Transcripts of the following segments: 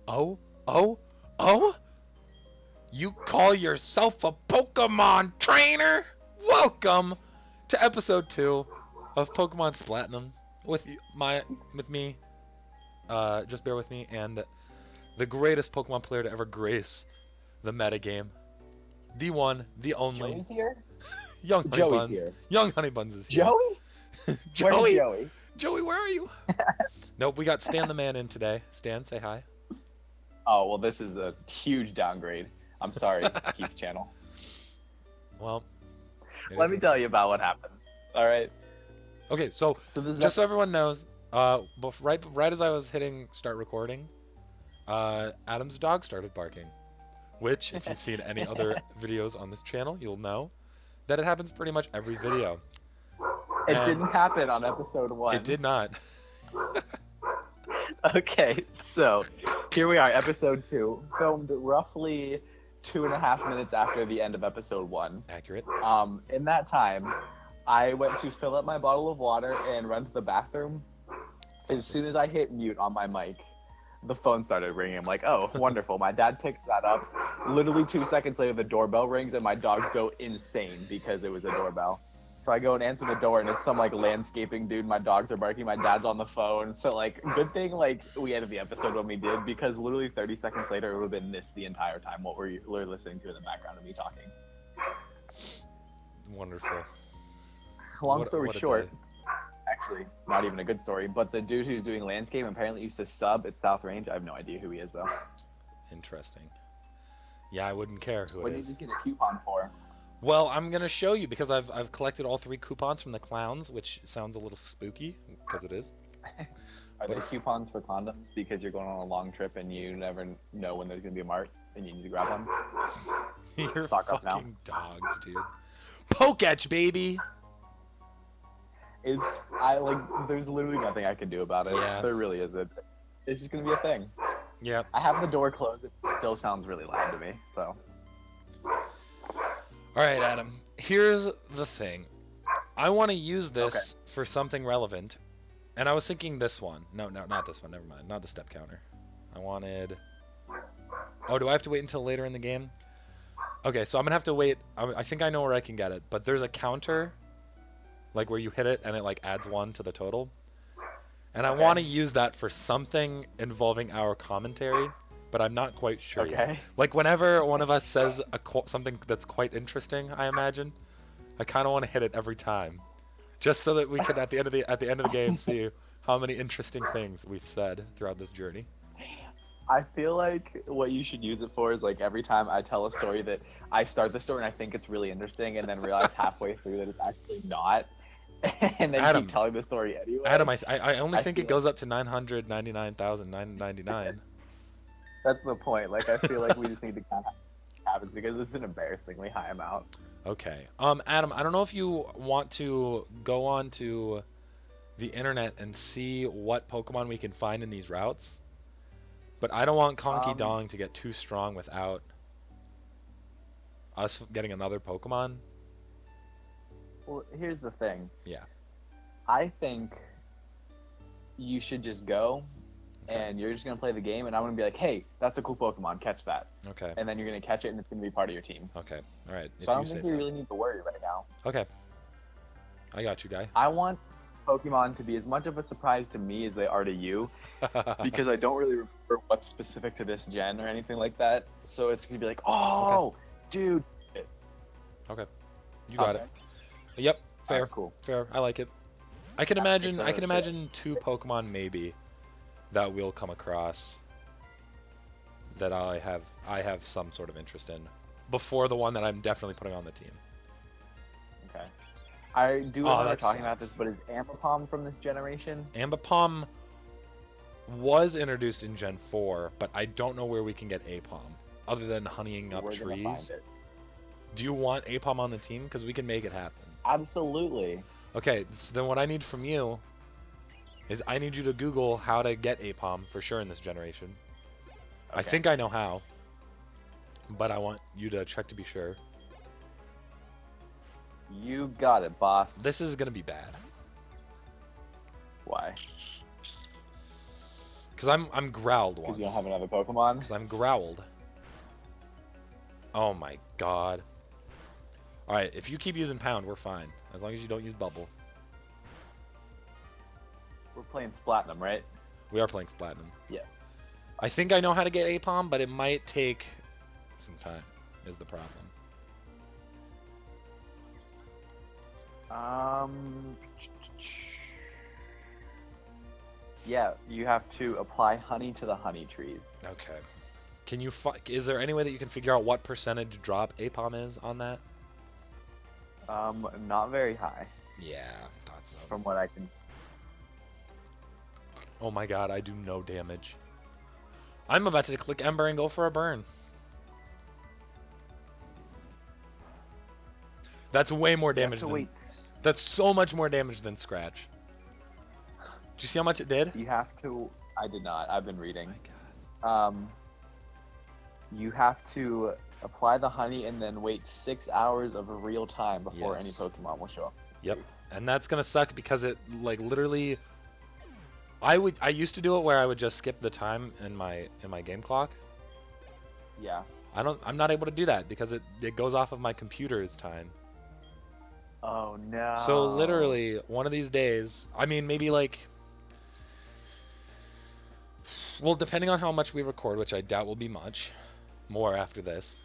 Oh, oh, oh! You call yourself a Pokemon trainer? Welcome to episode 2 of Pokemon Splatinum with with me. Just bear with me, and the greatest Pokemon player to ever grace the metagame, the one, the only, Joey's here? Young Honey Joey's Buns. here. Young Honey Buns is here. Joey? Where's Joey, Joey? Joey, where are you? Nope, we got Stan the Man in today. Stan, say hi. Oh, well, this is a huge downgrade. I'm sorry, Keith's channel. Well, Let me tell you about what happened. All right. Okay, so this is just so everyone knows, right as I was hitting start recording, Adam's dog started barking. Which, if you've seen any other videos on this channel, you'll know that it happens pretty much every video. It didn't happen on episode 1. It did not. Okay, so here we are, episode 2, filmed roughly 2.5 minutes after the end of episode 1. Accurate. In that time, I went to fill up my bottle of water and run to the bathroom. As soon as I hit mute on my mic, the phone started ringing. I'm like, oh, wonderful. My dad picks that up. Literally 2 seconds later, the doorbell rings and my dogs go insane because it was a doorbell. So I go and answer the door and it's some like landscaping dude. My dogs are barking. My dad's on the phone. So like, good thing like we ended the episode when we did, because literally 30 seconds later, it would have been this the entire time, what we're listening to in the background of me talking. Wonderful. Long story short, actually, not even a good story, but the dude who's doing landscape apparently used to sub at South Range. I have no idea who he is, though. Interesting. Yeah, I wouldn't care who what it did is. you get a coupon for? Well, I'm going to show you because I've collected all 3 coupons from the clowns, which sounds a little spooky, because it is. Are there coupons for condoms because you're going on a long trip and you never know when there's going to be a mart and you need to grab one? You're Stock up now. fucking dogs, dude. Poketch, baby! There's literally nothing I can do about it. Yeah. There really isn't. It's just going to be a thing. Yep. I have the door closed. It still sounds really loud to me, so. Alright, Adam. Here's the thing. I want to use this for something relevant. And I was thinking this one. No, not this one. Never mind. Not the step counter. I wanted... Oh, do I have to wait until later in the game? Okay, so I'm going to have to wait. I think I know where I can get it. But there's a counter, like where you hit it and it like adds 1 to the total. And I want to use that for something involving our commentary, but I'm not quite sure yet. Like whenever one of us says something that's quite interesting, I imagine, I kind of want to hit it every time, just so that we can at the end of the game see how many interesting things we've said throughout this journey. I feel like what you should use it for is like every time I tell a story that I start the story and I think it's really interesting and then realize halfway through that it's actually not. And then Adam, keep telling the story anyway. Adam, I only think it goes up to 999,999. That's the point. Like, I feel like we just need to kind of have it because this is an embarrassingly high amount. Okay. Adam, I don't know if you want to go on to the internet and see what Pokemon we can find in these routes, but I don't want Conky Dong to get too strong without us getting another Pokemon. Well, here's the thing. Yeah. I think you should just go, and you're just going to play the game, and I'm going to be like, hey, that's a cool Pokemon, catch that. Okay. And then you're going to catch it, and it's going to be part of your team. Okay. All right. So I don't think we really need to worry right now. Okay. I got you, guy. I want Pokemon to be as much of a surprise to me as they are to you, because I don't really remember what's specific to this gen or anything like that. So it's going to be like, oh, dude. Okay. You got it. Yep, fair. Cool. Fair. I like it. I can imagine 2 Pokemon maybe that we'll come across that I have some sort of interest in before the one that I'm definitely putting on the team. Okay. I do remember talking sucks. about this, but is Ambipom from this generation? Ambipom was introduced in Gen 4, but I don't know where we can get Apom other than honeying up We're gonna trees. find it. Do you want Apom on the team? Because we can make it happen. Absolutely. Okay, so then what I need from you is I need you to Google how to get Apom for sure in this generation. Okay. I think I know how, but I want you to check to be sure. You got it, boss. This is going to be bad. Why? Because I'm growled Because once. you don't have another Pokemon. Because I'm growled. Oh my god. Alright, if you keep using Pound, we're fine. As long as you don't use Bubble. We're playing Splatinum, right? We are playing Splatinum. Yes. I think I know how to get Apom, but it might take some time, is the problem. Yeah, you have to apply honey to the honey trees. Okay. Can you is there any way that you can figure out what percentage drop Apom is on that? Not very high, Yeah, thought so. from what I can. Oh my god, I do no damage. I'm about to click Ember and go for a burn. That's way more damage than... That's so much more damage than Scratch. Did you see how much it did? You have to. I did not. I've been reading. Oh my god. You have to apply the honey and then wait 6 hours of real time before any Yes. Pokemon will show up. Yep. And that's gonna suck because it like literally I used to do it where I would just skip the time in my game clock. Yeah. I'm not able to do that because it goes off of my computer's time. Oh no. So literally one of these days, I mean maybe like, well, depending on how much we record, which I doubt will be much more after this.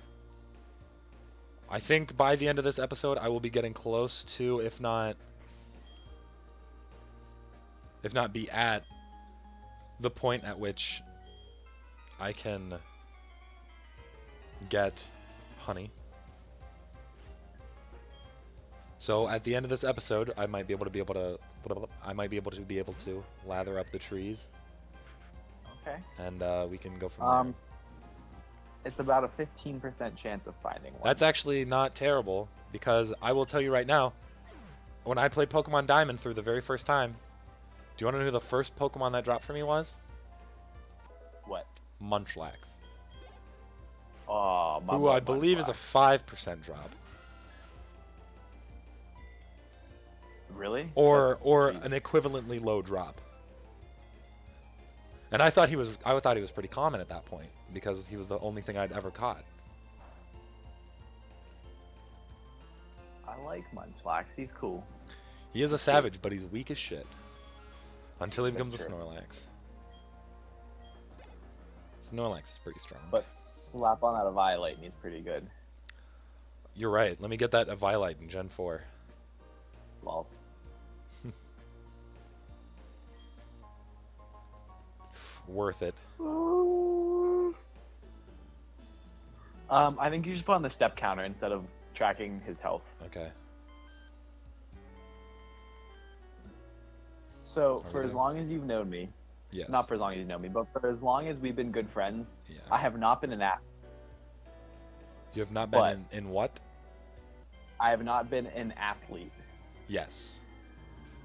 I think by the end of this episode I will be getting close to, if not be at the point at which I can get honey. So at the end of this episode, I might be able to lather up the trees, Okay. and we can go from there. It's about a 15% chance of finding one. That's actually not terrible, because I will tell you right now, when I played Pokemon Diamond through the very first time, do you want to know who the first Pokemon that dropped for me was? What? Munchlax. Oh, my Who I believe is a 5% drop. Really? Or Jeez. an equivalently low drop. And I thought he was pretty common at that point, because he was the only thing I'd ever caught. I like Munchlax. He's cool. He is a savage, but he's weak as shit. Until he That's becomes a true. Snorlax. Snorlax is pretty strong. But slap on that a Violite and he's pretty good. You're right. Let me get that Eviolite in Gen 4. Lols. Worth it. I think you just put on the step counter instead of tracking his health. Okay. So Are for we as there? long as you've known me, Yes. not for as long as you've known me, but for as long as we've been good friends, Yeah. I have not been an app. You have not been but- in what? I have not been an athlete. Yes.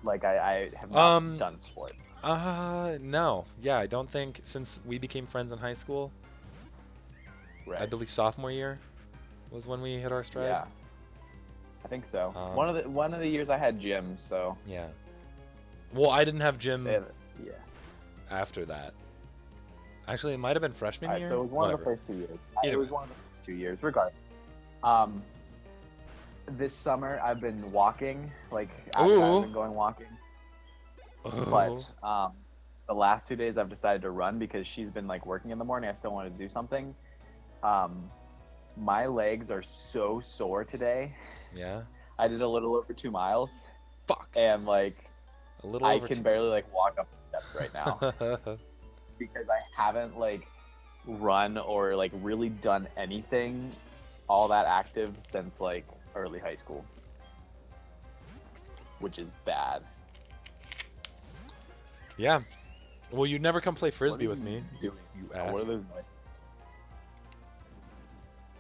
Like I have not done sport. No. Yeah, I don't think, since we became friends in high school, Right. I believe sophomore year was when we hit our stride. Yeah. I think so. Um, one of the years I had gym, so Yeah. Well, I didn't have gym yeah. after that. Actually, it might have been freshman Alright, year. so it was one Whatever. of the first 2 years. Either It was way. one of the first 2 years, regardless. This summer I've been walking, like I've Ooh. been going walking. Oh. But the last 2 days I've decided to run because she's been like working in the morning. I still want to do something. My legs are so sore today. Yeah. I did a little over 2 miles, Fuck. and like A little I over can two- barely like walk up the steps right now because I haven't like run or like really done anything all that active since like early high school, which is bad. Yeah. Well, you'd never come play frisbee What with are me. you doing? You Oh, ass. what are those noises?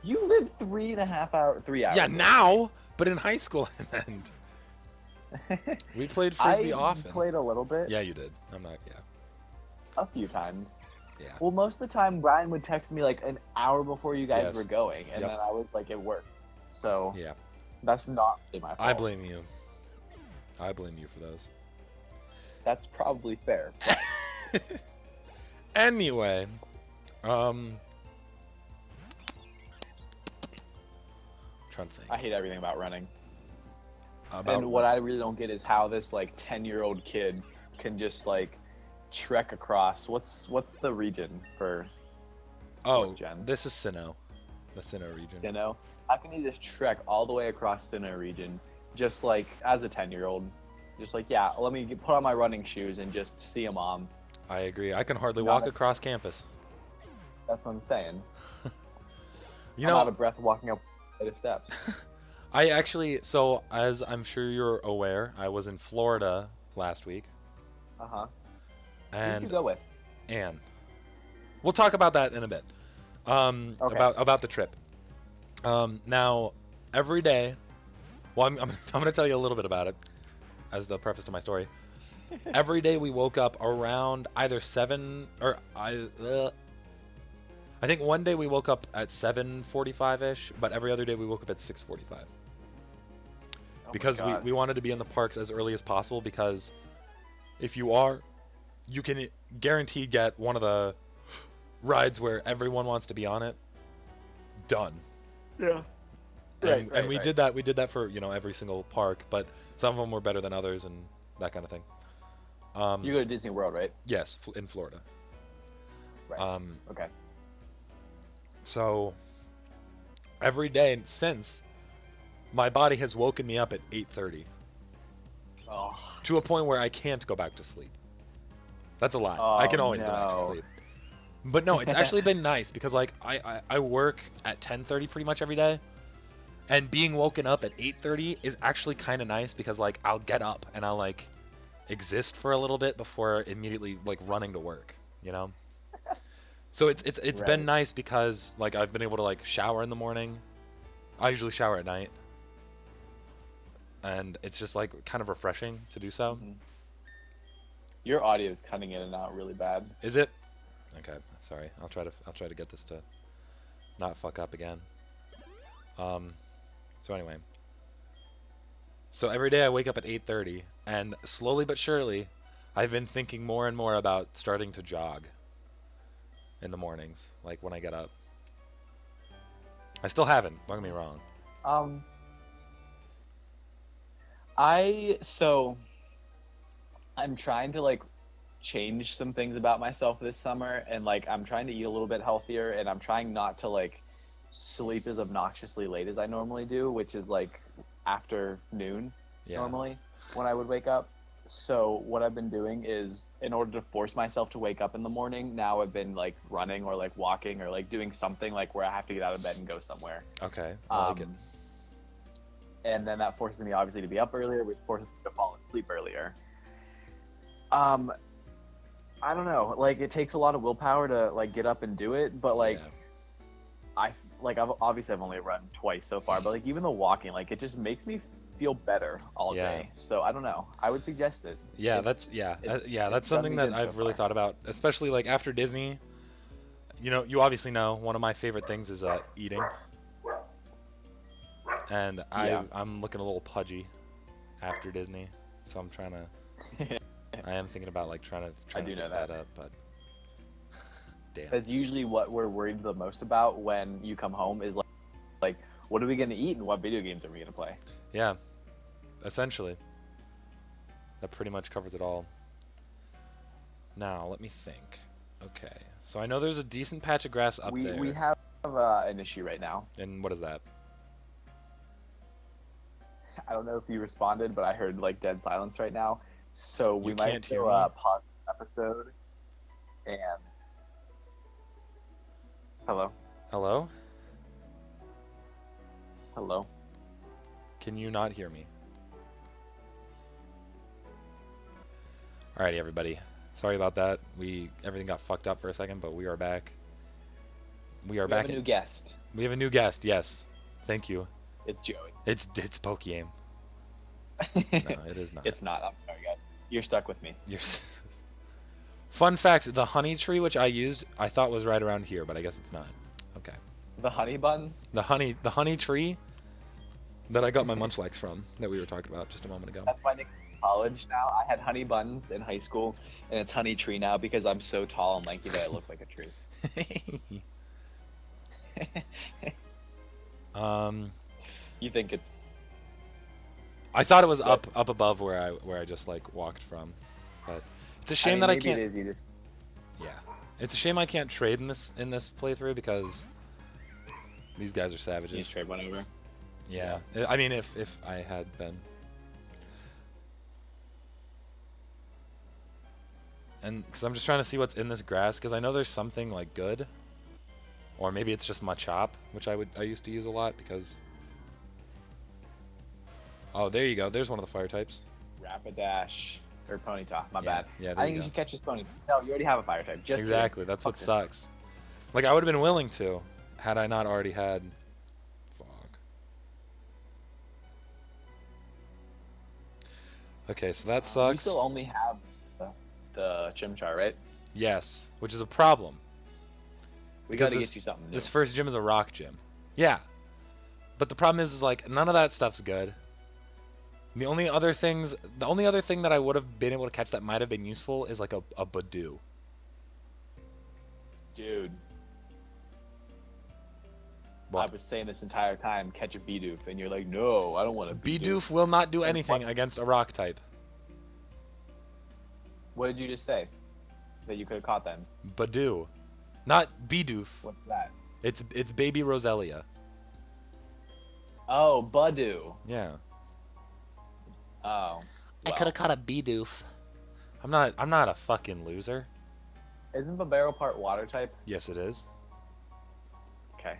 You live 3.5 hours. 3 hours. Yeah, away. now, but in high school, and we played frisbee I often. played a little bit. Yeah, you did. I'm not. Yeah. A few times. Yeah. Well, most of the time, Brian would text me like an hour before you guys Yes. were going, and Yep. then I was like at work. So Yeah. that's not really my fault. I blame you. I blame you for those. That's probably fair. Anyway, trying to think. I hate everything about running. About And what I really don't get is how this like 10-year-old kid can just like trek across. What's the region for Gen? This is Sinnoh, the Sinnoh region. Sinnoh? How can you just trek all the way across Sinnoh region just like as a 10-year-old? Just like, yeah, let me put on my running shoes and just see a mom. I agree. I can hardly Not walk a- across campus. That's what I'm saying. You I'm know, out of breath walking up the steps. I actually, so as I'm sure you're aware, I was in Florida last week, Uh-huh. Who did and you go with? Anne. We'll talk about that in a bit. Okay. About the trip. Now, every day, well, I'm gonna tell you a little bit about it as the preface to my story. Every day we woke up around either 7 or I think one day we woke up at 7:45ish, but every other day we woke up at 6:45. Because we wanted to be in the parks as early as possible, because if you are, you can guaranteed get one of the rides where everyone wants to be on it. Done. Yeah. And we did that. We did that for every single park, but some of them were better than others and that kind of thing. You go to Disney World, right? Yes, in Florida. Right. Okay. So every day since, my body has woken me up at 8:30 Oh. to a point where I can't go back to sleep. That's a lie. I can always go back to no. sleep. But no, it's actually been nice because like I work at 10:30 pretty much every day. And being woken up at 8:30 is actually kind of nice because like I'll get up and I'll like exist for a little bit before immediately like running to work, So it's Right. been nice because like I've been able to like shower in the morning. I usually shower at night. And it's just like kind of refreshing to do so. Mhm. Your audio is cutting in and out really bad. Is it? Okay, sorry. I'll try to get this to not fuck up again. So anyway. So every day I wake up at 8:30 and slowly but surely I've been thinking more and more about starting to jog in the mornings, like when I get up. I still haven't, don't get me wrong. I'm trying to like change some things about myself this summer, and like I'm trying to eat a little bit healthier, and I'm trying not to like sleep as obnoxiously late as I normally do, which is like after noon Yeah. normally when I would wake up. So what I've been doing is, in order to force myself to wake up in the morning, now I've been like running or like walking or like doing something like where I have to get out of bed and go somewhere. Okay. I like it. And then that forces me obviously to be up earlier, which forces me to fall asleep earlier. I don't know, like it takes a lot of willpower to like get up and do it, but like Yeah. I've only run twice so far, but like even the walking, like it just makes me feel better all Yeah. day. So I don't know, I would suggest it. Yeah, It's- that's it's something done that me good I've so really far. thought about, especially like after Disney. You obviously know one of my favorite things is eating. And Yeah. I'm looking a little pudgy after Disney, so I'm trying to I am thinking about like trying to do know fix that. that up, but damn. That's usually what we're worried the most about when you come home is like what are we gonna eat and what video games are we gonna play? Yeah. Essentially. That pretty much covers it all. Now, let me think. Okay. So I know there's a decent patch of grass up there. We have an issue right now. And what is that? I don't know if you responded, but I heard like dead silence right now. So we You might can't hear go me? pause the episode and hello, Hello? hello. Can you not hear me? Alrighty, everybody. Sorry about that. Everything got fucked up for a second, but we are back. We are We back. have a new guest. We have a new guest. Yes. Thank you. It's Joey. It's Pokeyame. No, it is not. It's not. I'm sorry, guys. You're stuck with me. Fun fact: the honey tree which I used, I thought was right around here, but I guess it's not. Okay. The honey buns. The honey tree that I got my Munchlax from, that we were talking about just a moment ago. That's my nickname, college now. I had honey buns in high school, and it's honey tree now because I'm so tall and lanky that I look like a tree. You think it's? I thought it was up above where I just like walked from, but it's a shame that I can't. Maybe it is. You just. Yeah, it's a shame I can't trade in this playthrough because these guys are savages. You just trade one over. Yeah, I mean if I had been. And because I'm just trying to see what's in this grass, because I know there's something like good, or maybe it's just Machop, which I used to use a lot because. Oh, there you go. There's one of the fire types. Rapidash or Ponyta. My bad. Yeah, I think you should catch this Ponyta. No, you already have a fire type. Just exactly. That's what sucks. Like I would have been willing to, had I not already had. Fuck. Okay, so that sucks. You still only have the Chimchar, right? Yes, which is a problem. We gotta get you something new. This first gym is a rock gym. Yeah. But the problem is like none of that stuff's good. The only other thing that I would have been able to catch that might have been useful is like a Badoo. Dude. What? I was saying this entire time, catch a Bidoof, and you're like, no, I don't want a Bidoof. Bidoof will not do anything against a rock type. What did you just say? That you could have caught then? Badoo. Not Bidoof. What's that? It's baby Roselia. Oh, Badoo. Yeah. Oh. Well. I could have caught a Bidoof. I'm not a fucking loser. Isn't Babero part water type? Yes, it is. Okay.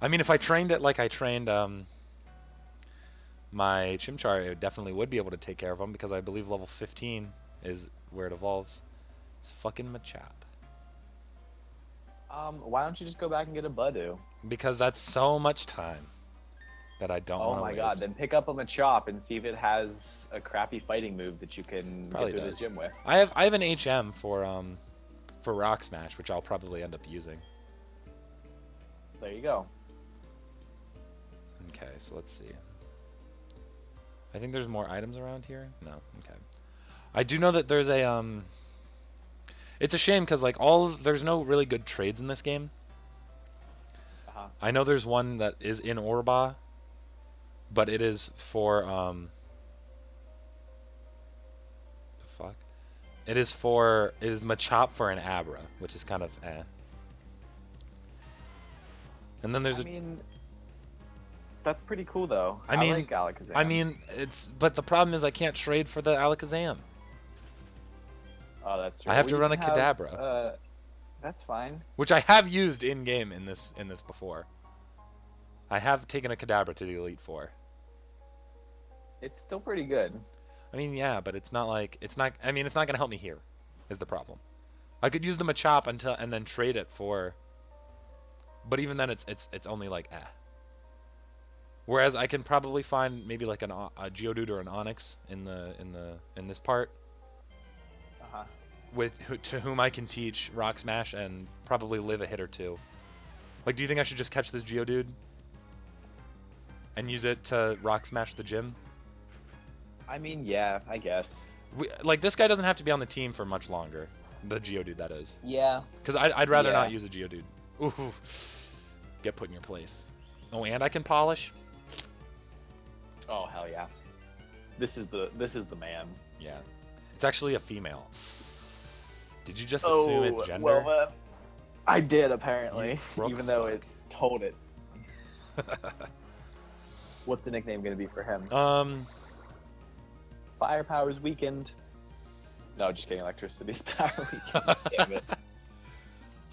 I mean, if I trained it like I trained my Chimchar, it definitely would be able to take care of him because I believe level 15 is where it evolves. It's fucking Machop. Why don't you just go back and get a Badoo? Because that's so much time that I don't want to waste. Oh my god, then pick up a Machop and see if it has a crappy fighting move that you can Probably get through does. the gym with. I have an HM for Rock Smash, which I'll probably end up using. There you go. Okay, so let's see. I think there's more items around here. No, okay. I do know that there's a It's a shame because like there's no really good trades in this game. Uh-huh. I know there's one that is in Orba, but it is for the fuck. It is Machop for an Abra, which is kind of eh. And then there's I mean, that's pretty cool though. I mean, like Alakazam. I mean, but the problem is I can't trade for the Alakazam. Oh, that's true. I have to run a Kadabra. That's fine. Which I have used in game in this before. I have taken a Kadabra to the Elite Four. It's still pretty good. I mean, yeah, but it's not gonna help me here, is the problem. I could use the Machop and then trade it for. But even then, it's only like eh. Whereas I can probably find maybe like a Geodude or an Onix in this part. To whom I can teach Rock Smash and probably live a hit or two. Like, do you think I should just catch this Geodude and use it to Rock Smash the gym? I mean, yeah, I guess. Like, this guy doesn't have to be on the team for much longer. The Geodude, that is. Yeah. Because I'd rather not use a Geodude. Ooh. Get put in your place. Oh, and I can polish? Oh, hell yeah. This is the man. Yeah. It's actually a female. Did you just assume its gender? Well, I did apparently, even though it told it. What's the nickname gonna be for him? Firepower's weakened. No, just kidding. Electricity's power weakened. Damn it.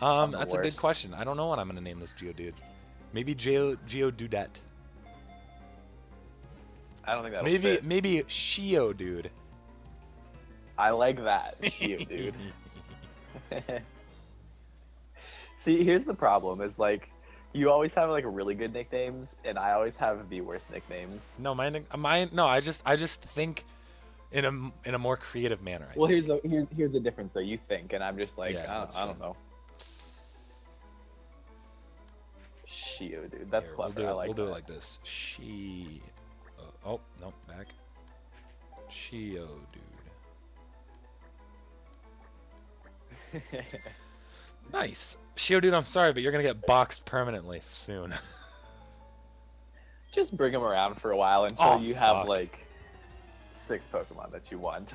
That's a good question. I don't know what I'm gonna name this Geodude. Maybe Geodudette. I don't think that. Maybe Shio-dude. I like that, Shio-dude. See, here's the problem: is like you always have like really good nicknames, and I always have the worst nicknames. No, no. I just think in a more creative manner. Well, here's the difference though. You think, and I'm just like, yeah, I don't know. Shio, dude, that's clever. We'll do it like this. Oh no, back. Geodude. Nice. Geodude, I'm sorry, but you're gonna get boxed permanently soon. Just bring him around for a while until Oh, you have fuck. like 6 Pokemon that you want.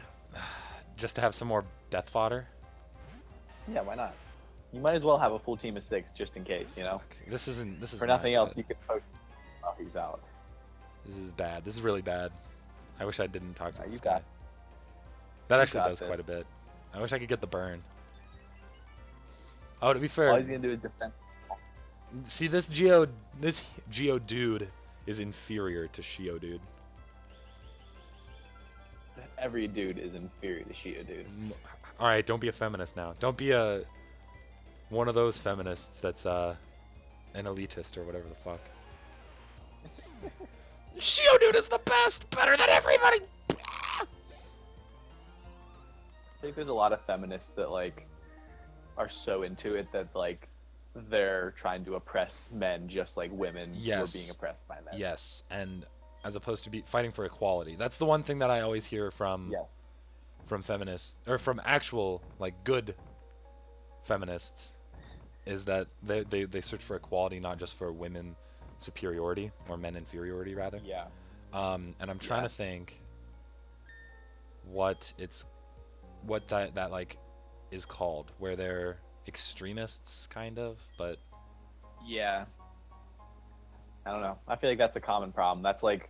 Just to have some more death fodder. Yeah, why not? You might as well have a full team of 6 just in case, Fuck. This is For not nothing else, good. you could poke while he's out. This is bad. This is really bad. I wish I didn't talk to You this got- guy. That you actually got does quite a this. bit. I wish I could get the burn. Oh, to be fair, All he's gonna do is defend. see this Geodude is inferior to Geodude. Every dude is inferior to Geodude. All right, don't be a feminist now. Don't be one of those feminists that's an elitist or whatever the fuck. Geodude is the best, better than everybody. I think there's a lot of feminists that like are so into it that like they're trying to oppress men just like women Yes. were being oppressed by men. Yes, and as opposed to fighting for equality. That's the one thing that I always hear from Yes. feminists or from actual like good feminists is that they search for equality, not just for women superiority or men inferiority rather. Yeah. And I'm trying Yeah. to think what that like is called, where they're extremists kind of, but Yeah. I don't know. I feel like that's a common problem. That's like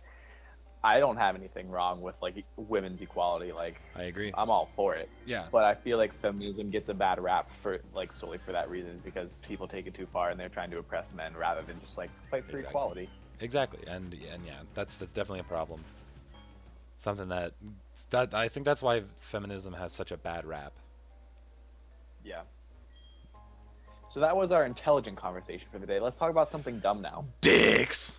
I don't have anything wrong with like women's equality. Like I agree. I'm all for it. Yeah. But I feel like feminism gets a bad rap for like solely for that reason because people take it too far and they're trying to oppress men rather than just like fight for Exactly. equality. Exactly, and yeah, that's definitely a problem. Something that I think that's why feminism has such a bad rap. Yeah. So that was our intelligent conversation for the day. Let's talk about something dumb now. Dicks.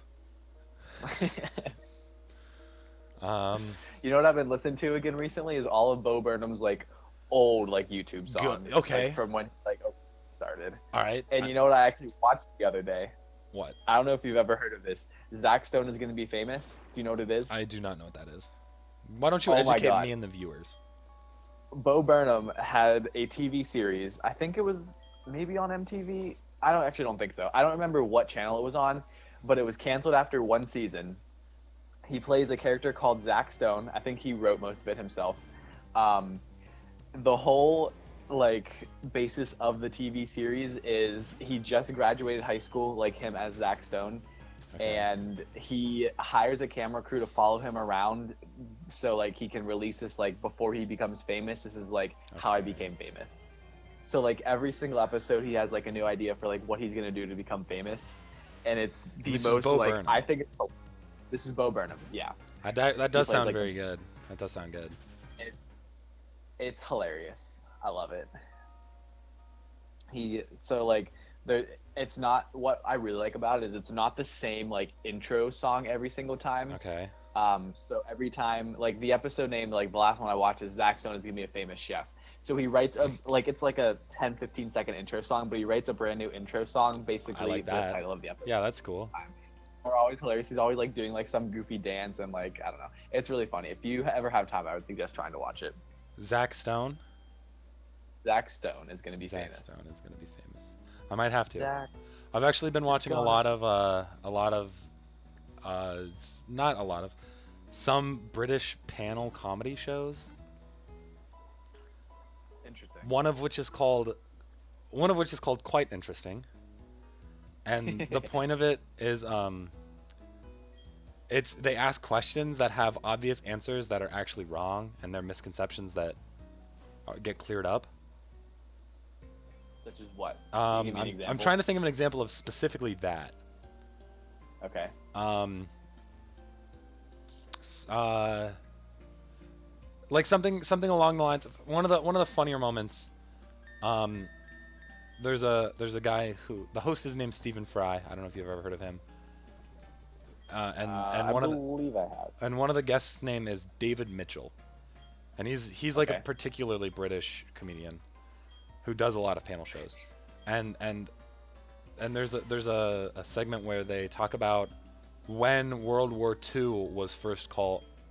You know what I've been listening to again recently is all of Bo Burnham's like old like YouTube songs. okay. Like, from when like started. All right. And you know what I actually watched the other day? What? I don't know if you've ever heard of this. Zach Stone is going to be famous. Do you know what it is? I do not know what that is. Why don't you Oh my educate God. me and the viewers? Bo Burnham had a TV series. I think it was maybe on MTV. I don't think so. I don't remember what channel it was on, but it was canceled after one season. He plays a character called Zach Stone. I think he wrote most of it himself. The whole like basis of the TV series is he just graduated high school, like him as Zach Stone, Okay. and he hires a camera crew to follow him around so like he can release this like before he becomes famous. This is like how I Okay. became famous. So like every single episode he has like a new idea for like what he's gonna do to become famous, and it's the This is most Bo like Burnham. I think this is Bo Burnham. Yeah, That does plays, sound like, very good. That does sound good. it's hilarious. I love it. It's not what I really like about it is it's not the same like intro song every single time. Okay. So every time like the episode name like the last one I watched is Zach Stone is gonna be a famous chef. So he writes a like it's like a 10-15 second intro song, but he writes a brand new intro song, basically like that. the title of the episode. Yeah, that's cool. They're always hilarious. He's always like doing like some goofy dance and like I don't know. It's really funny. If you ever have time, I would suggest trying to watch it. Zach Stone. Zach Stone is gonna be Zach famous. Stone is gonna be famous. I might have to. Zach. I've actually been watching a gone. lot of not a lot of some British panel comedy shows. Interesting. One of which is called Quite Interesting. And the point of it is they ask questions that have obvious answers that are actually wrong, and they're misconceptions that get cleared up. Such as what? Can you give me an I'm example? trying to think of an example of specifically that. Okay. Like something along the lines of one of the funnier moments. There's a guy who the host is named Stephen Fry. I don't know if you've ever heard of him. And I one of believe I have. the guests' name is David Mitchell, and he's like a Okay. particularly British comedian who does a lot of panel shows, and there's a segment where they talk about when World War II was first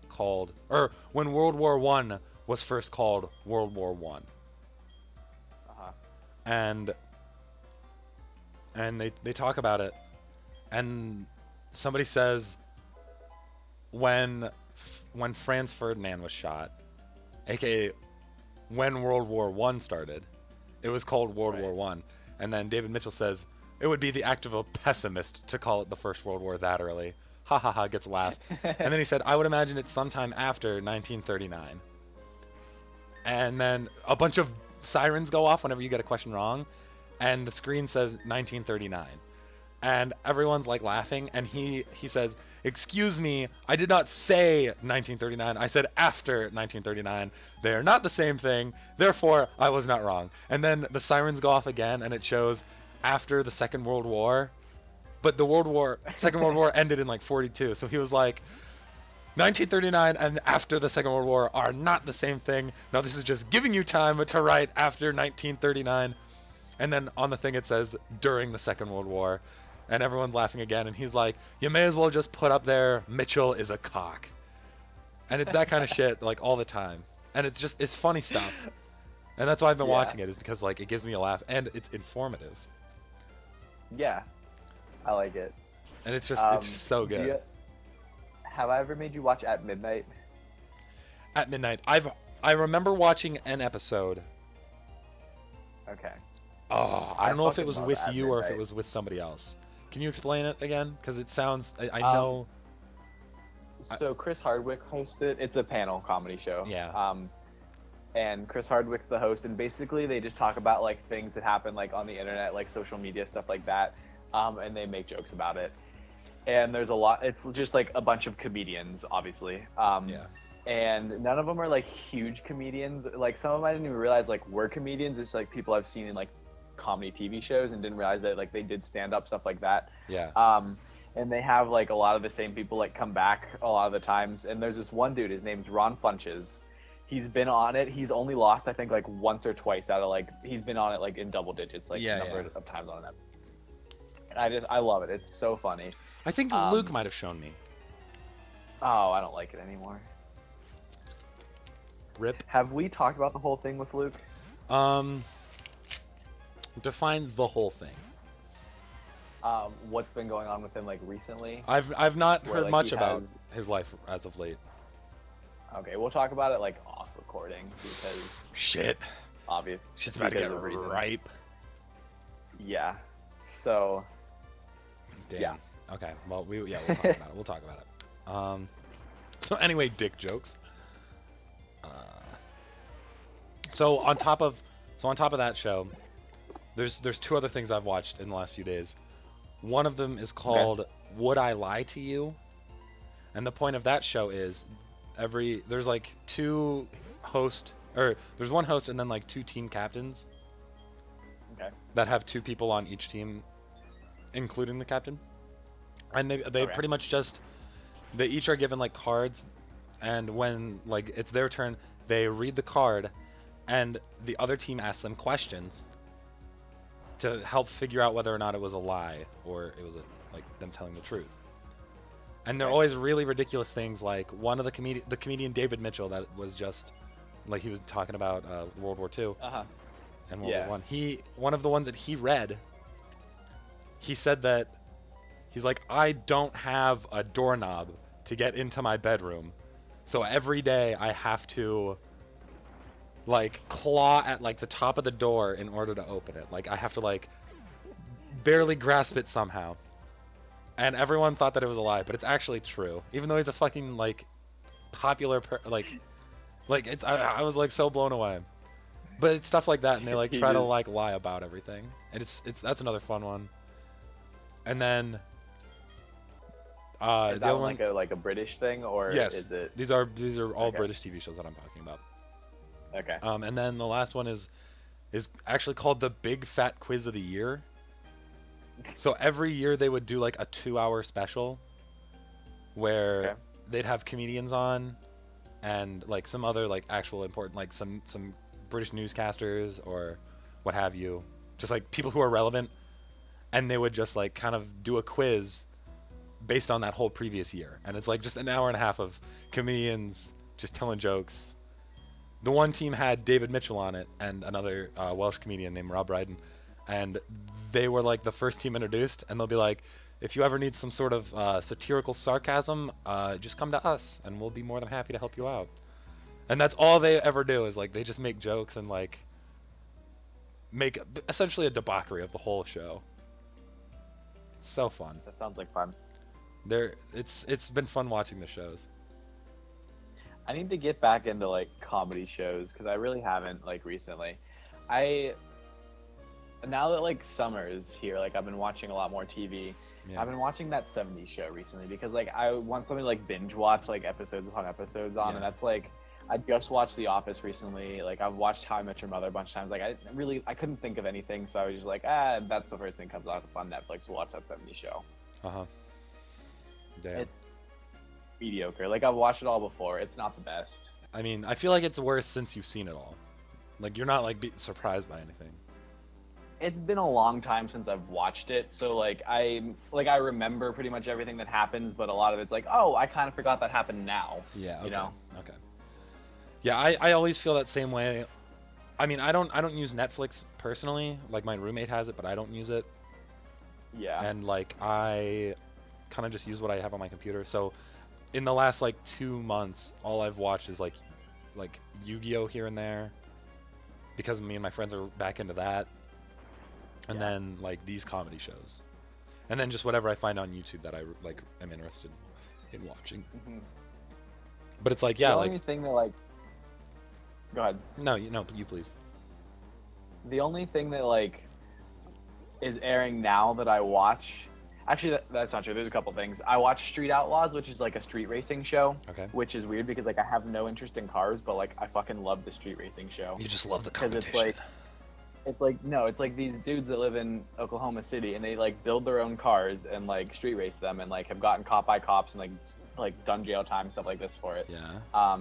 called, or when World War One was first called World War One. Uh-huh. And they talk about it, and somebody says when Franz Ferdinand was shot, aka when World War One started, it was called World Right. War One. And then David Mitchell says it would be the act of a pessimist to call it the First World War that early. Ha ha ha, gets a laugh. And then he said, I would imagine it's sometime after 1939. And then a bunch of sirens go off whenever you get a question wrong, and the screen says 1939. And everyone's like laughing, and he says, excuse me, I did not say 1939, I said after 1939. They are not the same thing, therefore I was not wrong. And then the sirens go off again, and it shows after the Second World War, but the Second World War ended in like 42, so he was like, 1939 and after the Second World War are not the same thing. No, this is just giving you time to write after 1939. And then on the thing it says during the Second World War. And everyone's laughing again, and he's like, you may as well just put up there, Mitchell is a cock. And it's that kind of shit, like, all the time. And it's funny stuff. And that's why I've been watching it, is because, like, it gives me a laugh, and it's informative. Yeah, I like it. And it's just so good. Have I ever made you watch At Midnight? At Midnight, I remember watching an episode. Okay. Oh, I don't know if it fucking was love with At you or if it Midnight. was with somebody else. Can you explain it again? Because it sounds, I know. So Chris Hardwick hosts it. It's a panel comedy show. Yeah. And Chris Hardwick's the host, and basically they just talk about like things that happen like on the internet, like social media stuff like that, and they make jokes about it. And there's a lot. It's just like a bunch of comedians, obviously. Yeah. And none of them are like huge comedians. Like some of them I didn't even realize like were comedians. It's like people I've seen in like comedy TV shows and didn't realize that like they did stand up stuff like that. Yeah. And they have like a lot of the same people like come back a lot of the times. And there's this one dude, his name's Ron Funches. He's been on it. He's only lost I think like once or twice out of like he's been on it like in double digits, like number of times on it. And I love it. It's so funny. I think Luke might have shown me. Oh, I don't like it anymore. Rip. Have we talked about the whole thing with Luke? Define the whole thing. What's been going on with him like recently? I've not Where, heard like, much he about has- his life as of late. Okay, we'll talk about it like off recording because Shit. obvious. Shit's about to get because of reasons. ripe. Yeah. So Damn. Yeah. Okay. Well, we'll talk about it. We'll talk about it. So anyway, dick jokes. So on top of that show, there's two other things I've watched in the last few days. One of them is called Would I Lie to You? And the point of that show is there's like there's one host and then like two team captains. Okay. That have two people on each team, including the captain. And they pretty much they each are given like cards, and when like it's their turn, they read the card, and the other team asks them questions to help figure out whether or not it was a lie or it was like them telling the truth. And they're always really ridiculous things, like one of the comedian David Mitchell that was just like he was talking about World War II and World War I. One of the ones that he read, he said that he's like, I don't have a doorknob to get into my bedroom, so every day I have to like claw at like the top of the door in order to open it. Like I have to like barely grasp it somehow. And everyone thought that it was a lie, but it's actually true. Even though he's a fucking like popular it's I was like so blown away. But it's stuff like that, and they like try to like lie about everything. And it's that's another fun one. And then is the that other one one, like a British thing or yes, is it these are all Okay. British TV shows that I'm talking about. Okay. And then the last one is actually called the Big Fat Quiz of the Year. So every year they would do like a 2-hour special where they'd have comedians on and like some other like actual important like some British newscasters or what have you, just like people who are relevant, and they would just like kind of do a quiz based on that whole previous year. And it's like just an hour and a half of comedians just telling jokes. The one team had David Mitchell on it and another Welsh comedian named Rob Brydon, and they were like the first team introduced, and they'll be like, if you ever need some sort of satirical sarcasm, just come to us, and we'll be more than happy to help you out. And that's all they ever do is like they just make jokes and like make essentially a debauchery of the whole show. It's so fun. That sounds like fun. It's been fun watching the shows. I need to get back into like comedy shows because I really haven't like recently. Now that like summer is here, like I've been watching a lot more TV. Yeah. I've been watching that 70s show recently because like I want something to like binge watch like episodes upon episodes on, Yeah. and that's like I just watched The Office recently. Like I've watched How I Met Your Mother a bunch of times. Like I couldn't think of anything, so I was just like, that's the first thing that comes out on Netflix. We'll watch that 70s show. Damn. It's mediocre. Like I've watched it all before. It's not the best. I mean, I feel like it's worse since you've seen it all. Like you're not like surprised by anything. It's been a long time since I've watched it, so like I remember pretty much everything that happens, but a lot of it's like, oh, I kind of forgot that happened now. Yeah. Okay. You know? Okay. Yeah, I always feel that same way. I mean, I don't use Netflix personally. Like my roommate has it, but I don't use it. Yeah. And like I kind of just use what I have on my computer. So in the last like 2 months, all I've watched is like Yu-Gi-Oh here and there, because me and my friends are back into that. And Yeah. then like these comedy shows, and then just whatever I find on YouTube that I like am interested in watching. Mhm. But it's like, yeah, the like only thing that like, go ahead. no, you please. The only thing that like is airing now that I watch, actually that's not true. There's a couple things. I watch Street Outlaws, which is like a street racing show, Okay. which is weird because like I have no interest in cars, but like I fucking love the street racing show. You just love the 'Cause competition. it's like these dudes that live in Oklahoma City and they like build their own cars and like street race them and like have gotten caught by cops and like done jail time, stuff like this for it. Yeah.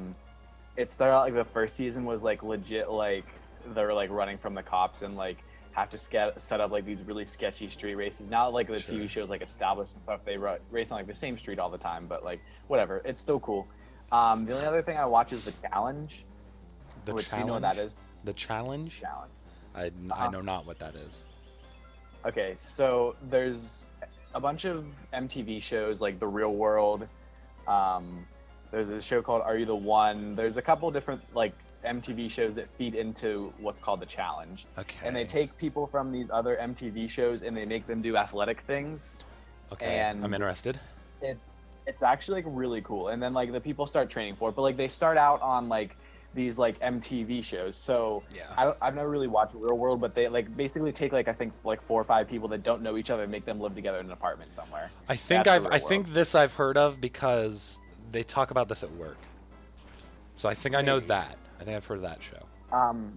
It started out like the first season was like legit, like they're like running from the cops and like have to set up like these really sketchy street races. Now like the Sure. TV show's like established and stuff, they race on like the same street all the time, but like whatever, it's still cool. The only other thing I watch is The Challenge. The which, challenge. do you know what that is? The challenge. Challenge. I know not what that is. Okay, so there's a bunch of MTV shows like The Real World. There's a show called Are You the One? There's a couple different like MTV shows that feed into what's called The Challenge. Okay. And they take people from these other MTV shows and they make them do athletic things. Okay. and- I'm interested. It's actually like really cool. And then like the people start training for it, but like they start out on like these like MTV shows. So Yeah. I've never really watched Real World, but they like basically take like I think like 4 or 5 people that don't know each other and make them live together in an apartment somewhere. I think That's The Real I think this I've heard of because they talk about this at work. So I think I know Maybe. that. I think I've heard of that show.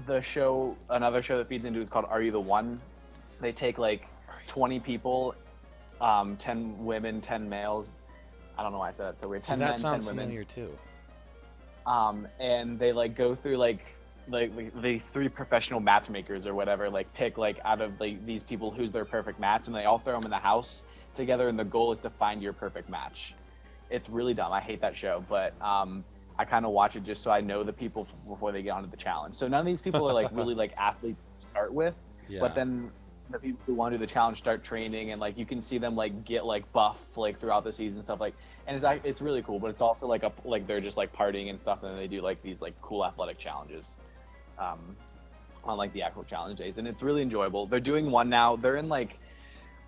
The show, another show that feeds into it is called Are You the One? They take like 20 people, 10 women, 10 males. I don't know why I said that so weird. So 10 that men, sounds 10 women. familiar too. And they like go through like these 3 professional matchmakers or whatever, like pick like out of like these people who's their perfect match, and they all throw them in the house together, and the goal is to find your perfect match. It's really dumb. I hate that show, but I kind of watch it just so I know the people before they get onto the challenge. So none of these people are like really like athletes to start with, Yeah. but then the people who want to do the challenge start training, and like you can see them like get like buff like throughout the season, stuff like, and it's really cool. But it's also like they're just like partying and stuff, and then they do like these like cool athletic challenges on like the actual challenge days, and it's really enjoyable. They're doing one now. They're in like,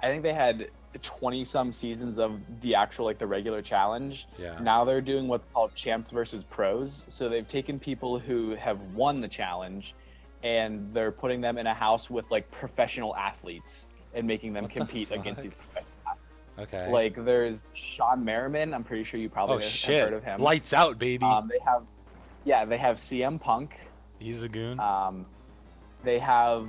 I think they had 20 some seasons of the actual like the regular challenge. Yeah. Now they're doing what's called champs versus pros. So they've taken people who have won the challenge and they're putting them in a house with like professional athletes and making them What the compete against fuck? these professional. Okay. Like there's Sean Merriman. I'm pretty sure you probably oh have shit. heard of him. Lights out, baby. They have CM Punk. He's a goon. They have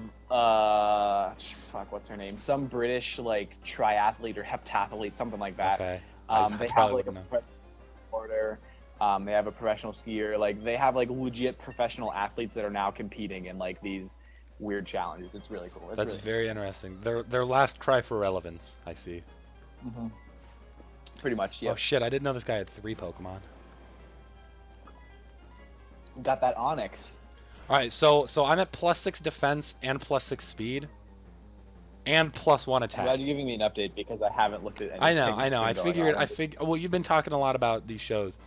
what's her name? Some British like triathlete or heptathlete, something like that. Okay. They have probably like a wouldn't know. professional sporter. They have a professional skier. Like they have like legit professional athletes that are now competing in like these weird challenges. It's really cool. It's That's really very interesting. Their last cry for relevance, I see. pretty much, yeah. Oh shit, I didn't know this guy had 3 Pokemon. Got that Onyx. All right, so I'm at +6 defense and +6 speed, and +1 I'm attack. glad you're giving me an update because I haven't looked at I anything. know. I that's been going on. Well, you've been talking a lot about these shows,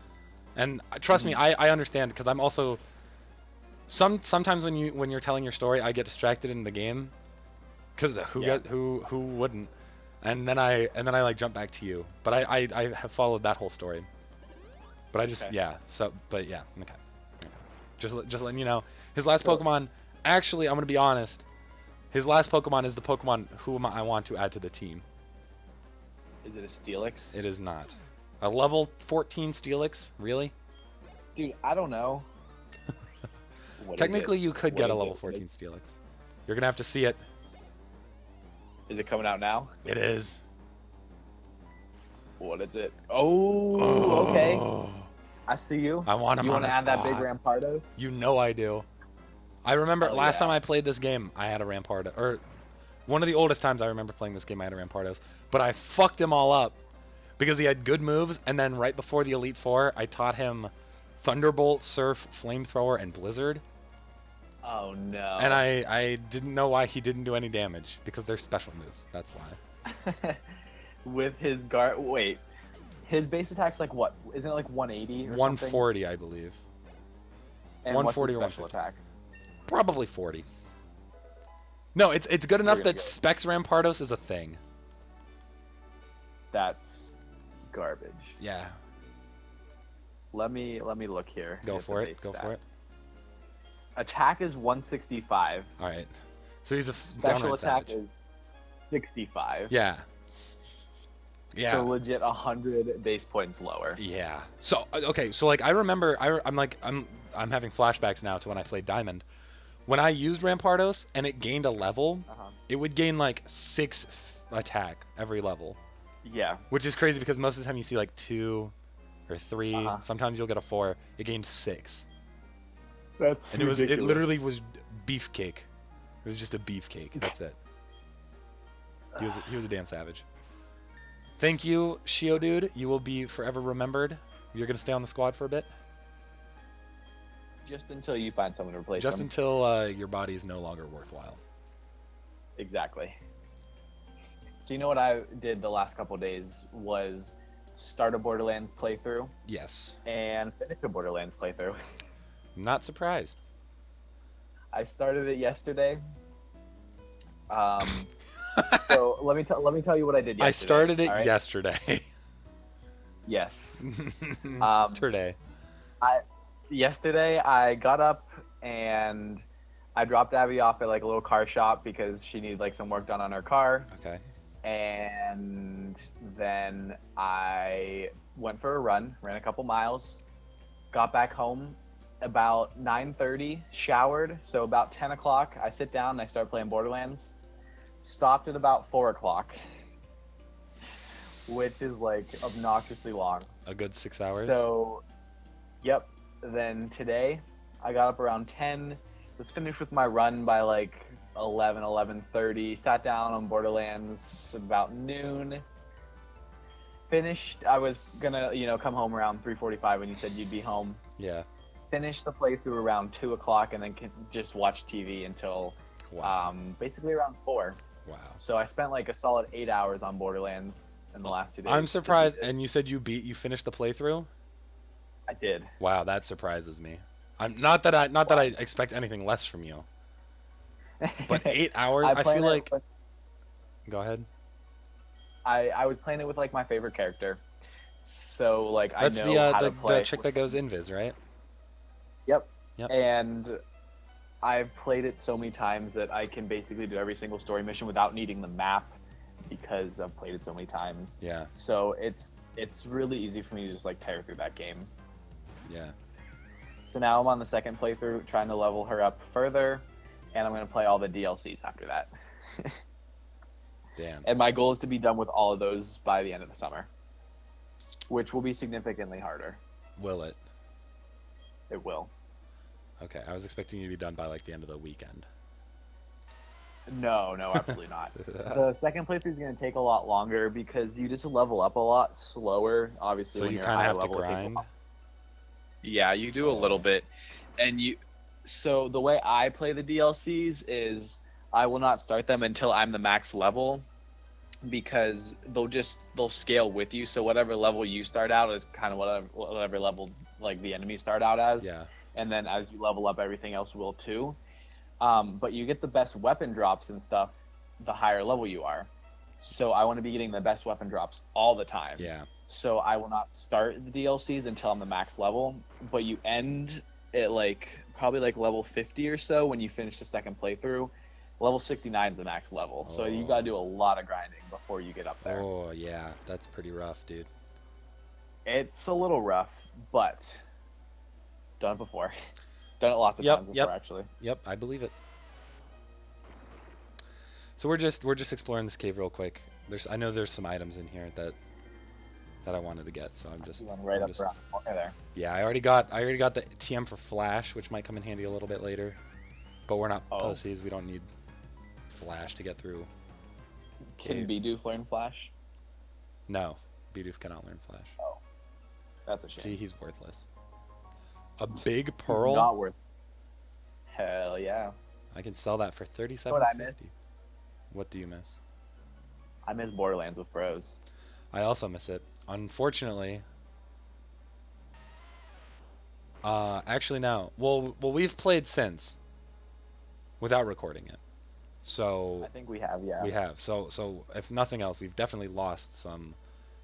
and trust me, I understand because I'm also sometimes when you're telling your story, I get distracted in the game, because who wouldn't, and then I like jump back to you. But I have followed that whole story. But I just Okay. okay. Just letting you know, his last Pokemon. Actually, I'm gonna be honest. His last Pokemon is the Pokemon whom I want to add to the team. Is it a Steelix? It is not. A level 14 Steelix? Really? Dude, I don't know. What is Technically, it? you could What get a is level it? What 14 Steelix. You're gonna have to see it. Is it coming out now? It is. What is it? Oh, okay. I see you. I want him You on want a to add that big squad. Rampardos? You know I do. I remember Hell last yeah. time I played this game, I had a Rampardos. Or one of the oldest times I remember playing this game, I had a Rampardos. But I fucked him all up because he had good moves, and then right before the Elite Four, I taught him Thunderbolt, Surf, Flamethrower, and Blizzard. Oh no. And I didn't know why he didn't do any damage, because they're special moves. That's why. With his wait, his base attack's like what? Isn't it like 180 or 140, I believe. something? And what's 140 his or special 150. attack? Probably 40. No, it's good enough gonna that go. Specs Rampardos is a thing. That's garbage. Yeah. Let me look here. Go at the for it, base go for it. stats. Attack is 165. All right. So he's a Special downright attack savage. is 65. Yeah. Yeah. So legit 100 base points lower. Yeah. So okay. So like I remember, I'm having flashbacks now to when I played Diamond. When I used Rampardos and it gained a level, Uh-huh. it would gain like 6 attack every level, Yeah. which is crazy because most of the time you see like 2 or 3. Uh-huh. Sometimes you'll get a 4. It gained 6, That's and it literally was beefcake. It was just a beefcake. That's it. He was a damn savage. Thank you, Shio dude. You will be forever remembered. You're gonna stay on the squad for a bit. Just until you find someone to replace Just them. until your body is no longer worthwhile. Exactly. So you know what I did the last couple days was start a Borderlands playthrough Yes. and finish a Borderlands playthrough. Not surprised. I started it yesterday. So let me tell you what I did yesterday. I started it all right? yesterday. Yes. Today. Yesterday I got up and I dropped Abby off at like a little car shop because she needed like some work done on her car. Okay. And then I went for a run, ran a couple miles, got back home about 9:30, showered. So about 10 o'clock, I sit down and I start playing Borderlands. Stopped at about 4 o'clock, which is like obnoxiously long. A good 6 hours. So, yep. Then today, I got up around 10, was finished with my run by like 11:30, sat down on Borderlands about noon. Finished, I was gonna, come home around 3:45 when you said you'd be home. Yeah. Finished the playthrough around 2 o'clock and then just watch TV until Wow. basically around 4. Wow. So I spent like a solid 8 hours on Borderlands in the last 2 days. I'm to surprised. beat it. And you said you finished the playthrough? I did. Wow, that surprises me. I'm not that I expect anything less from you. But 8 hours, I played feel it like. with- Go ahead. I was playing it with like my favorite character, so like That's I know how to the play. chick that goes invis, right? Yep. Yep. And I've played it so many times that I can basically do every single story mission without needing the map because I've played it so many times. Yeah. So it's really easy for me to just like tear through that game. Yeah. So now I'm on the second playthrough trying to level her up further, and I'm gonna play all the DLCs after that. Damn. And my goal is to be done with all of those by the end of the summer, which will be significantly harder. Will it? It will. Okay, I was expecting you to be done by like the end of the weekend. No, absolutely not. The second playthrough is going to take a lot longer because you just level up a lot slower. Obviously, So when you you're kind of high have to level, it takes a grind. lot. Yeah, you do a little bit, And so the way I play the DLCs is I will not start them until I'm the max level, because they'll scale with you. So whatever level you start out is kind of whatever level like the enemies start out as, Yeah. and then as you level up, everything else will too. But you get the best weapon drops and stuff the higher level you are. So I want to be getting the best weapon drops all the time. Yeah. So I will not start the DLCs until I'm the max level, but you end at probably level 50 or so when you finish the second playthrough. Level 69 is the max level. So you got to do a lot of grinding before you get up there. Oh, yeah. That's pretty rough, dude. It's a little rough, but done it before. Done it lots of times before, actually. Yep, I believe it. So we're just exploring this cave real quick. I know there's some items in here that I wanted to get, so I'm just right up around the corner there. Yeah, I already got the TM for Flash, which might come in handy a little bit later. But we're not pussies. We don't need Flash to get through. Can Bidoof learn Flash? No, Bidoof cannot learn Flash. Oh, that's a shame. See, he's worthless. A big pearl. He's not worth. Hell yeah. I can sell that for $37.50. What I miss? What do you miss? I miss Borderlands with bros. I also miss it. Unfortunately. Actually, no. Well, we've played since. Without recording it. So I think we have, yeah. We have. So if nothing else, we've definitely lost some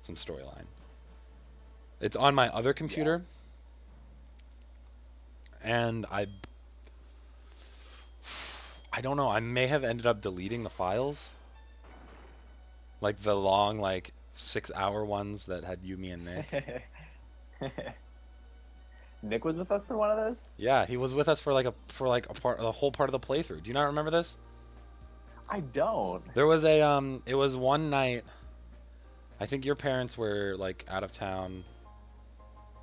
storyline. It's on my other computer. Yeah. And I don't know. I may have ended up deleting the files. Like the long 6-hour ones that had Yumi and Nick. Nick was with us for one of those? Yeah, he was with us for the whole part of the playthrough. Do you not remember this? I don't. There was it was one night. I think your parents were out of town.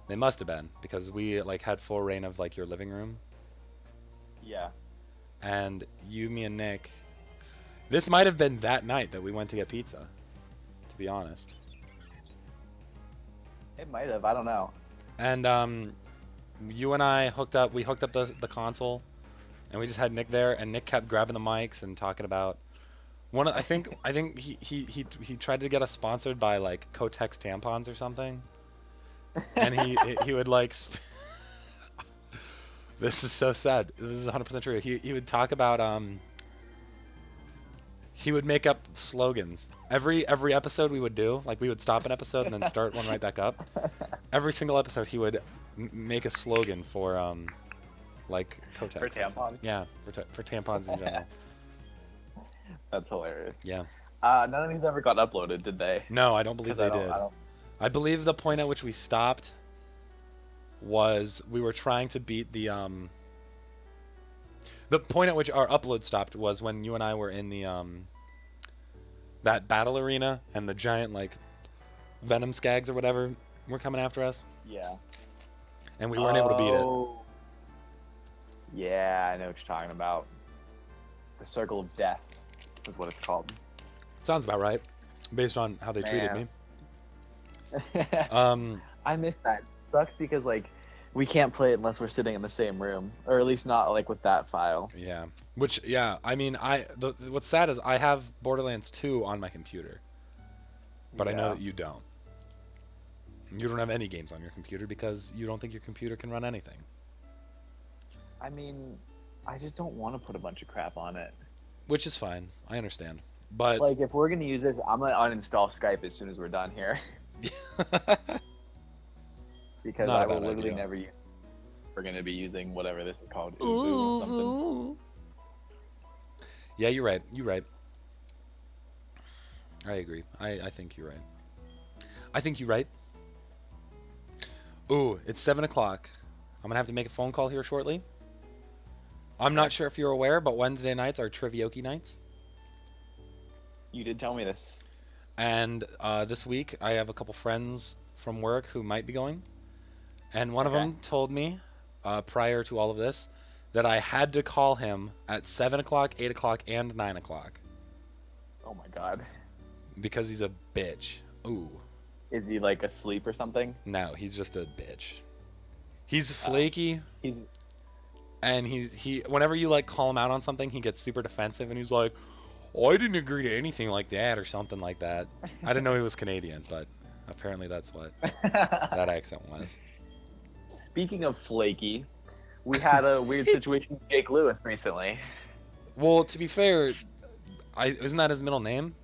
They must have been, because we had full reign of your living room. Yeah. And you, me, and Nick. This might have been that night that we went to get pizza. To be honest. It might have. I don't know. And you and I hooked up. We hooked up the console, and we just had Nick there. And Nick kept grabbing the mics and talking about I think he tried to get us sponsored by Kotex tampons or something. And he would This is so sad. This is 100% true. He would talk about he would make up slogans. Every episode we would do, we would stop an episode and then start one right back up. Every single episode he would make a slogan for Kotex. For tampons? Yeah, for tampons in general. That's hilarious. Yeah. None of these ever got uploaded, did they? No, I don't believe they did. I believe the point at which we stopped was we were trying to beat the point at which our upload stopped was when you and I were in the that battle arena and the giant venom skags or whatever were coming after us. Yeah. And we weren't able to beat it. Yeah, I know what you're talking about. The Circle of Death is what it's called. Sounds about right, based on how they treated me. I miss that. It sucks because we can't play it unless we're sitting in the same room, or at least not with that file. Yeah. Which I mean what's sad is I have Borderlands 2 on my computer, but I know that you don't. You don't have any games on your computer because you don't think your computer can run anything. I mean, I just don't want to put a bunch of crap on it. Which is fine. I understand. But if we're gonna use this, I'm gonna uninstall Skype as soon as we're done here. Because I will literally never use. We're gonna be using whatever this is called. Ooh, something. Yeah, you're right. You're right. I agree. I think you're right. I think you're right. Ooh, it's 7 o'clock. I'm gonna have to make a phone call here shortly. I'm not sure if you're aware, but Wednesday nights are Trivioki nights. You did tell me this. And this week, I have a couple friends from work who might be going. And one of them told me, prior to all of this, that I had to call him at 7 o'clock, 8 o'clock, and 9 o'clock. Oh my god. Because he's a bitch. Ooh. Is he asleep or something? No, he's just a bitch. He's flaky. and whenever you like call him out on something, he gets super defensive, and he's like, "Oh, I didn't agree to anything like that," or something like that. I didn't know he was Canadian, but apparently that's what that accent was. Speaking of flaky, we had a weird situation with Jake Lewis recently. Well, to be fair, isn't that his middle name?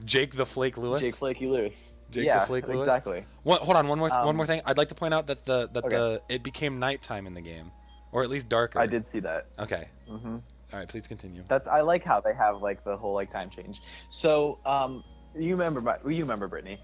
Jake the Flake Lewis. Jake Flaky Lewis. Jake yeah, the Flake Lewis. Exactly. Hold on, one more thing. I'd like to point out that Okay. it became nighttime in the game, or at least darker. I did see that. Okay. hmm All right, please continue. I like how they have like the whole like time change. So you remember Brittany?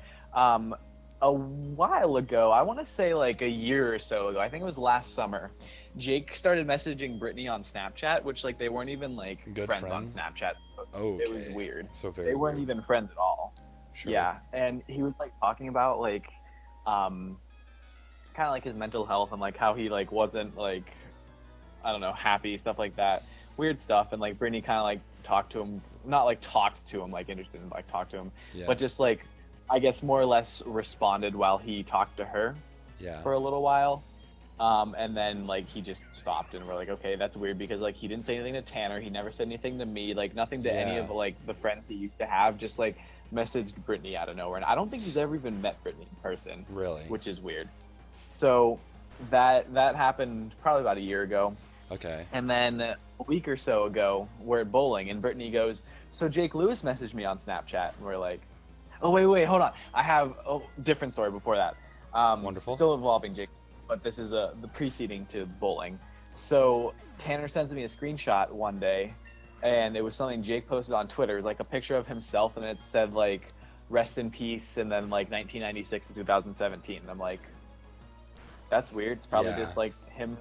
A while ago, I want to say like a year or so ago, I think it was last summer, Jake started messaging Brittany on Snapchat, which like they weren't even like Good friends friends? on Snapchat. Okay. It was weird. So very. They weren't weird. even friends at all. Sure. Yeah, and he was like talking about like kind of like his mental health and like how he like wasn't like, I don't know, happy, stuff like that, weird stuff. And like Brittany kind of like talked to him, not like talked to him like interested in like talk to him, Yeah. but just like I guess more or less responded while he talked to her Yeah. for a little while. And then like he just stopped, and we're like, okay, that's weird, because like he didn't say anything to Tanner, he never said anything to me, like nothing to any Yeah. of like the friends he used to have, just like messaged Brittany out of nowhere. And I don't think he's ever even met Brittany in person, Really. which is weird. So that happened probably about a year ago. Okay. And then a week or so ago, we're at bowling, and Brittany goes, so Jake Lewis messaged me on Snapchat. And we're like, oh, wait, hold on. I have a different story before that. Wonderful. Still involving Jake, but this is the preceding to bowling. So Tanner sends me a screenshot one day, and it was something Jake posted on Twitter. It was like a picture of himself, and it said like, rest in peace, and then like 1996 to 2017. And I'm like, that's weird. It's probably Yeah. just like him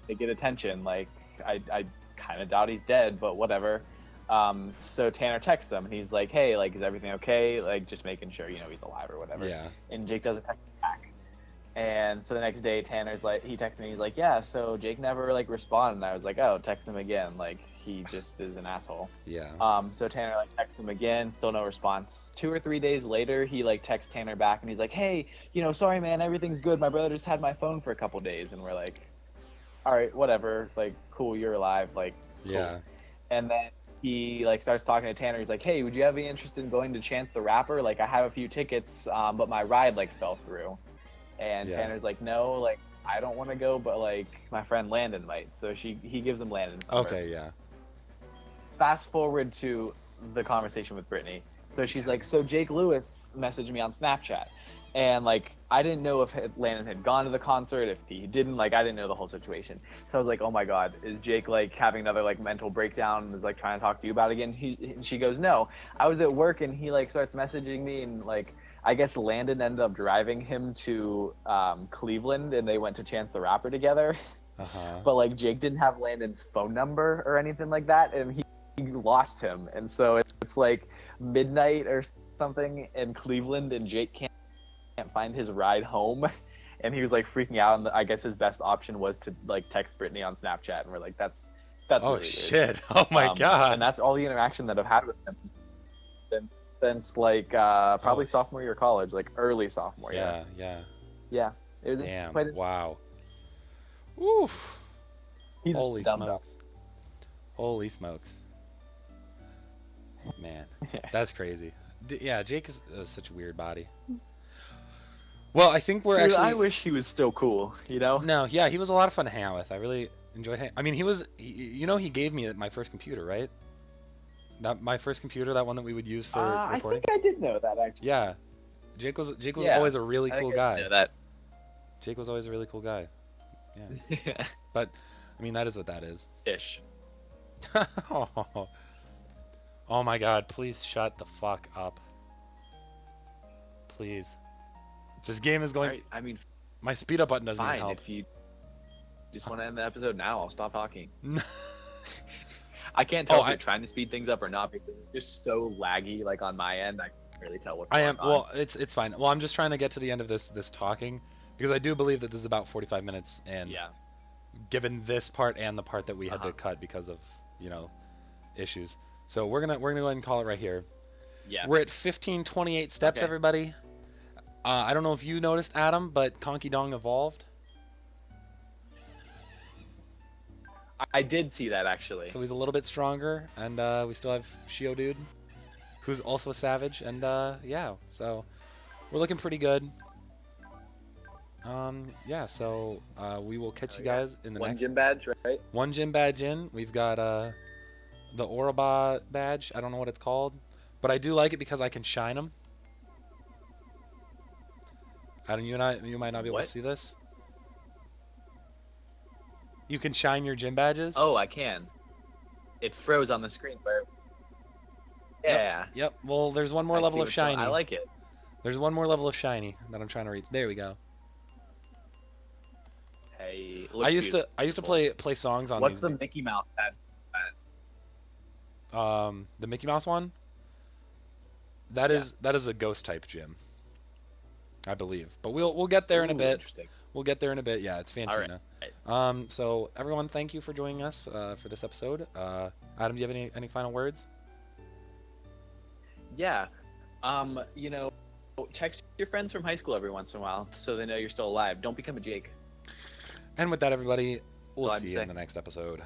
to get attention. Like I kind of doubt he's dead, but whatever. So Tanner texts him, and he's like, hey, like, is everything okay? Like, just making sure, he's alive or whatever. Yeah. And Jake doesn't text back. And so the next day, Tanner's like, he texts me, he's like, yeah, so Jake never like responded. And I was like, oh, text him again. Like, he just is an asshole. Yeah. So Tanner like texts him again, still no response. 2 or 3 days later, he like texts Tanner back, and he's like, hey, sorry man, everything's good. My brother just had my phone for a couple days. And we're like, all right, whatever. Like, cool, you're alive. Like, cool. Yeah. And then he like starts talking to Tanner. He's like, hey, would you have any interest in going to Chance the Rapper? Like, I have a few tickets, but my ride like fell through. And Yeah. Tanner's like, no, like, I don't want to go, but like my friend Landon might. So he gives him Landon's number. Okay. Yeah. Fast forward to the conversation with Brittany. So she's like, so Jake Lewis messaged me on Snapchat. And like, I didn't know if Landon had gone to the concert, if he didn't, like, I didn't know the whole situation. So I was like, oh my God, is Jake like having another like mental breakdown and is like trying to talk to you about it again? And she goes, no, I was at work, and he like starts messaging me, and like, I guess Landon ended up driving him to Cleveland, and they went to Chance the Rapper together. Uh-huh. But like Jake didn't have Landon's phone number or anything like that, and he lost him. And so it's like midnight or something in Cleveland, and Jake can't find his ride home. And he was like freaking out, and I guess his best option was to like text Brittany on Snapchat. And we're like, that's Oh really weird. shit. Oh my god. And that's all the interaction that I've had with him since like probably sophomore year of college, like early sophomore year. Yeah. It was Damn. quite Wow. Oof. he's Holy dumb, smokes. Holy smokes. Man, Yeah. that's crazy. Yeah, Jake is such a weird body. Well, I think we're Dude, actually. I wish he was still cool, No, yeah, he was a lot of fun to hang out with. I really enjoyed him. I mean, he gave me my first computer, right? My first computer, that one that we would use for I recording. think I did know that, actually. Yeah, Jake was Yeah, always a really I cool think I guy. know that. Jake was always a really cool guy. Yeah, but I mean, that is what that is. Ish. Oh my god, please shut the fuck up. Please. This game is going. Alright, I mean, My speed up button doesn't even fine. help. If you just want to end the episode now, I'll stop talking. No. I can't tell Oh, if you're trying to speed things up or not, because it's just so laggy, like on my end. I can't really tell what's going on. Well, it's fine. Well, I'm just trying to get to the end of this talking, because I do believe that this is about 45 minutes, and Yeah. given this part and the part that we had to cut because of issues, so we're gonna go ahead and call it right here. Yeah. We're at 1528 steps, Okay. everybody. I don't know if you noticed, Adam, but Conky Dong evolved. I did see that actually. So he's a little bit stronger, and we still have Shio Dude, who's also a savage, and yeah, so we're looking pretty good. Yeah, so we will catch you guys in the One next gym badge, right? one gym badge in. We've got the Oroba badge. I don't know what it's called, but I do like it because I can shine them. I don't. You might not be able to What? see this. You can shine your gym badges. Oh, I can. It froze on the screen, but yeah. Yep. Well, there's one more I level see of what's going- shiny. I like it. There's one more level of shiny that I'm trying to reach. There we go. Hey, I used to play songs on What's these. the Mickey Mouse badge? The Mickey Mouse one? That is a ghost type gym. I believe. But we'll get there in a Ooh, bit. Interesting. We'll get there in a bit. Yeah, it's Fantina. Alright. So everyone, thank you for joining us for this episode. Adam, do you have any final words? Yeah. You know, text your friends from high school every once in a while so they know you're still alive. Don't become a Jake. And with that, everybody, we'll That's all I see have you to in the next episode.